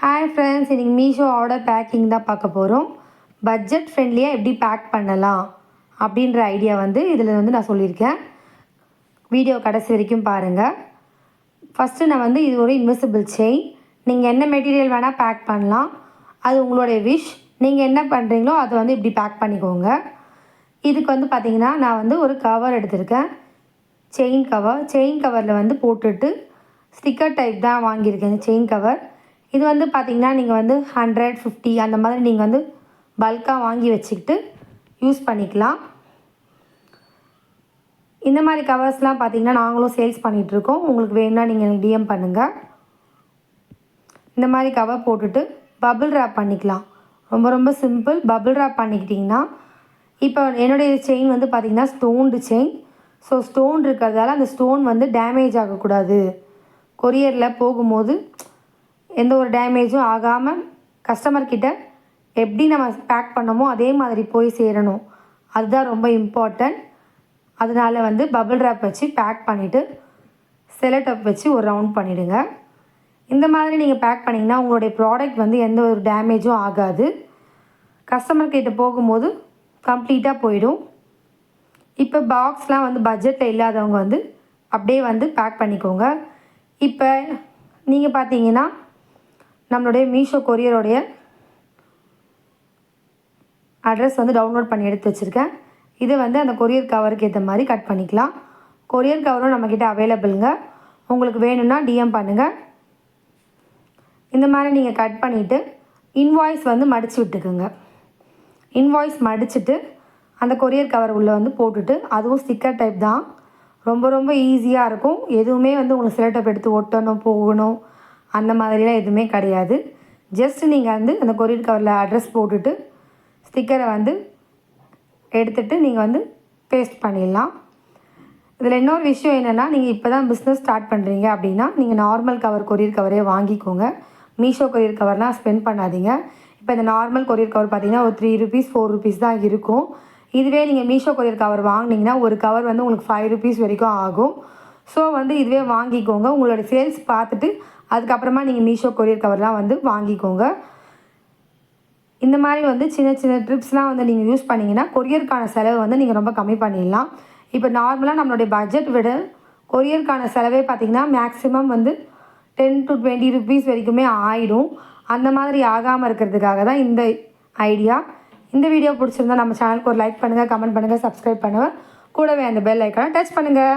Hi friends, இன்றைக்கி மீஷோவோட packing தான் பார்க்க போகிறோம். பட்ஜெட் ஃப்ரெண்ட்லியாக எப்படி பேக் பண்ணலாம் அப்படின்ற ஐடியா இதில் நான் சொல்லியிருக்கேன். வீடியோ கடைசி வரைக்கும் பாருங்கள். ஃபஸ்ட்டு நான் இது ஒரு இன்விசிபிள் செயின். நீங்கள் என்ன மெட்டீரியல் வேணால் பேக் பண்ணலாம், அது உங்களுடைய விஷ். நீங்கள் என்ன பண்ணுறீங்களோ அதை இப்படி பேக் பண்ணிக்கோங்க. இதுக்கு பார்த்திங்கன்னா நான் ஒரு கவர் எடுத்திருக்கேன், செயின் கவர். செயின் கவரில் போட்டுட்டு ஸ்டிக்கர் டைப் தான் வாங்கியிருக்கேன் செயின் கவர். இது பார்த்திங்கன்னா நீங்கள் 150 அந்த மாதிரி நீங்கள் பல்காக வாங்கி வச்சுக்கிட்டு யூஸ் பண்ணிக்கலாம். இந்த மாதிரி கவர்ஸ்லாம் பார்த்திங்கன்னா நாங்களும் சேல்ஸ் பண்ணிகிட்ருக்கோம். உங்களுக்கு வேணும்னா நீங்கள் எனக்கு டிஎம் பண்ணுங்கள். இந்த மாதிரி கவர் போட்டுட்டு பபிள் ரேப் பண்ணிக்கலாம். ரொம்ப ரொம்ப சிம்பிள். பபிள் ரேப் பண்ணிக்கிட்டிங்கன்னா, இப்போ என்னுடைய செயின் பார்த்திங்கன்னா ஸ்டோன்டு செயின். ஸோ ஸ்டோன் இருக்கிறதால அந்த ஸ்டோன் டேமேஜ் ஆகக்கூடாது. கொரியரில் போகும்போது எந்த ஒரு டேமேஜும் ஆகாமல் கஸ்டமர்கிட்ட எப்படி நம்ம பேக் பண்ணமோ அதே மாதிரி போய் சேரணும். அதுதான் ரொம்ப இம்பார்ட்டன்ட். அதனால் பபிள் ரேப் வச்சு பேக் பண்ணிவிட்டு செலோடேப் வச்சு ஒரு ரவுண்ட் பண்ணிவிடுங்க. இந்த மாதிரி நீங்கள் பேக் பண்ணிங்கன்னா உங்களுடைய ப்ராடக்ட் எந்த ஒரு டேமேஜும் ஆகாது. கஸ்டமர்கிட்ட போகும்போது கம்ப்ளீட்டாக போயிடும். இப்போ பாக்ஸ்லாம் பட்ஜெட்டில் இல்லாதவங்க அப்படியே பேக் பண்ணிக்கோங்க. இப்போ நீங்கள் பார்த்தீங்கன்னா நம்மளுடைய மீஷோ கொரியருடைய அட்ரஸ் டவுன்லோட் பண்ணி எடுத்து வச்சுருக்கேன். இது அந்த கொரியர் கவருக்கு ஏற்ற மாதிரி கட் பண்ணிக்கலாம். கொரியர் கவரும் நம்மக்கிட்ட அவைலபிளுங்க. உங்களுக்கு வேணும்னா டிஎம் பண்ணுங்கள். இந்த மாதிரி நீங்கள் கட் பண்ணிவிட்டு இன்வாய்ஸ் மடித்து விட்டுக்குங்க. இன்வாய்ஸ் மடிச்சுட்டு அந்த கொரியர் கவர் உள்ளே போட்டுட்டு, அதுவும் ஸ்டிக்கர் டைப் தான், ரொம்ப ரொம்ப ஈஸியாக இருக்கும். எதுவுமே உங்களுக்கு செலோடேப் எடுத்து ஒட்டணும் போகணும் அந்த மாதிரிலாம் எதுவுமே கிடையாது. ஜஸ்ட் நீங்கள் அந்த கொரியர் கவரில் அட்ரஸ் போட்டுட்டு ஸ்டிக்கரை எடுத்துகிட்டு நீங்கள் பேஸ்ட் பண்ணிடலாம். இதில் இன்னொரு விஷயம் என்னென்னா, நீங்கள் இப்போ தான் பிஸ்னஸ் ஸ்டார்ட் பண்ணுறீங்க அப்படின்னா நீங்கள் நார்மல் கவர் கொரியர் கவரே வாங்கிக்கோங்க. மீஷோ கொரியர் கவர்லாம் ஸ்பெண்ட் பண்ணாதீங்க. இப்போ இந்த நார்மல் கொரியர் கவர் பார்த்திங்கன்னா ஒரு 3 ரூபீஸ் 4 ரூபீஸ் தான் இருக்கும். இதுவே நீங்கள் மீஷோ கொரியர் கவர் வாங்கினீங்கன்னா ஒரு கவர் உங்களுக்கு 5 ரூபீஸ் வரைக்கும் ஆகும். ஸோ இதுவே வாங்கிக்கோங்க. உங்களோட சேல்ஸ் பார்த்துட்டு அதுக்கப்புறமா நீங்கள் மீஷோ கொரியர் கவர்லாம் வாங்கிக்கோங்க. இந்த மாதிரி சின்ன சின்ன ட்ரிப்ஸ்லாம் நீங்கள் யூஸ் பண்ணிங்கன்னா கொரியருக்கான செலவு நீங்கள் ரொம்ப கம்மி பண்ணிடலாம். இப்போ நார்மலாக நம்மளுடைய பட்ஜெட் விட கொரியருக்கான செலவே பார்த்திங்கன்னா மேக்ஸிமம் 10 to 20 ரூபீஸ் வரைக்குமே ஆகிடும். அந்த மாதிரி ஆகாமல் இருக்கிறதுக்காக தான் இந்த ஐடியா. இந்த வீடியோ பிடிச்சிருந்தா நம்ம சேனலுக்கு ஒரு லைக் பண்ணுங்கள், கமெண்ட் பண்ணுங்கள், சப்ஸ்கிரைப் பண்ணுங்கள். கூடவே அந்த பெல் ஐக்கானை டச் பண்ணுங்கள்.